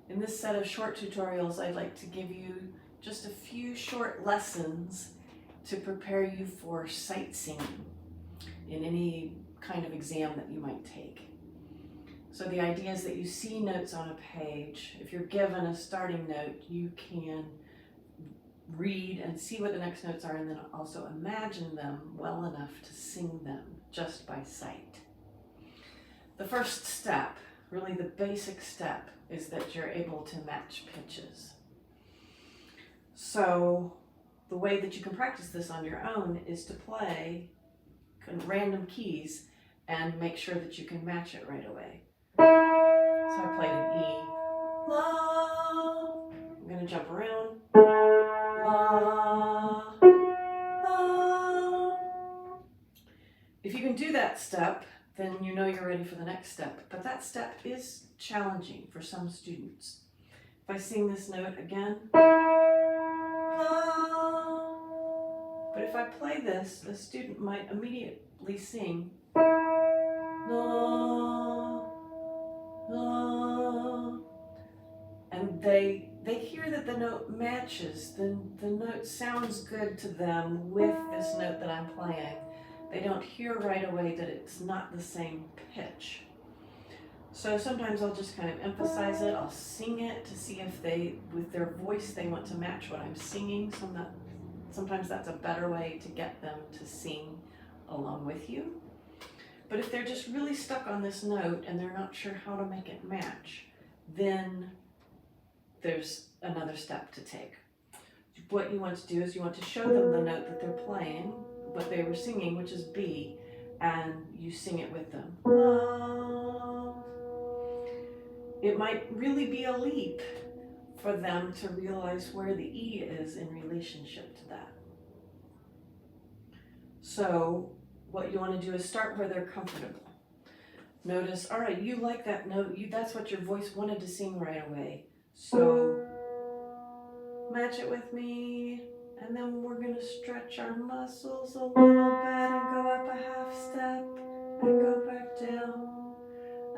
In this set of short tutorials, I'd like to give you just a few short lessons to prepare you for sight singing in any kind of exam that you might take. So the idea is that you see notes on a page. If you're given a starting note, you can read and see what the next notes are, and then also imagine them well enough to sing them just by sight. The first step, really the basic step, is that you're able to match pitches. So the way that you can practice this on your own is to play random keys and make sure that you can match it right away. So I played an E, La, I'm going to jump around, La, La. If you can do that step, then you know you're ready for the next step. But that step is challenging for some students. If I sing this note again, La, but if I play this, the student might immediately sing, La, La, and they hear that the note matches, the note sounds good to them with this note that I'm playing. They don't hear right away that it's not the same pitch. So sometimes I'll just kind of emphasize it, I'll sing it to see if they, with their voice, they want to match what I'm singing. Sometimes that's a better way to get them to sing along with you. But if they're just really stuck on this note and they're not sure how to make it match, then there's another step to take. What you want to do is you want to show them the note that they're playing, what they were singing, which is B, and you sing it with them. It might really be a leap for them to realize where the E is in relationship to that. So what you want to do is start where they're comfortable. Notice, all right, you like that note, that's what your voice wanted to sing right away. So match it with me, and then we're going to stretch our muscles a little bit and go up a half step and go back down.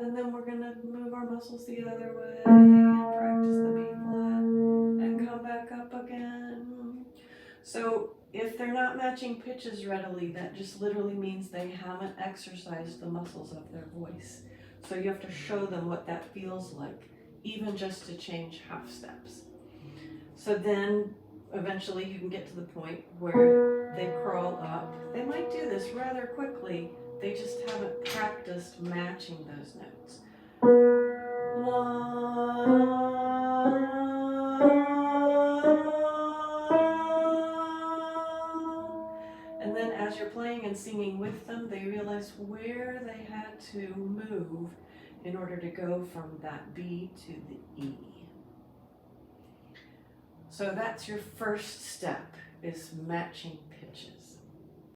And then we're going to move our muscles the other way and practice the B flat and come back up again. So if they're not matching pitches readily, that just literally means they haven't exercised the muscles of their voice. So you have to show them what that feels like, even just to change half steps. So then eventually you can get to the point where they crawl up. They might do this rather quickly, they just haven't practiced matching those notes. And then as you're playing and singing with them, they realize where they had to move in order to go from that B to the E. So that's your first step, is matching pitches.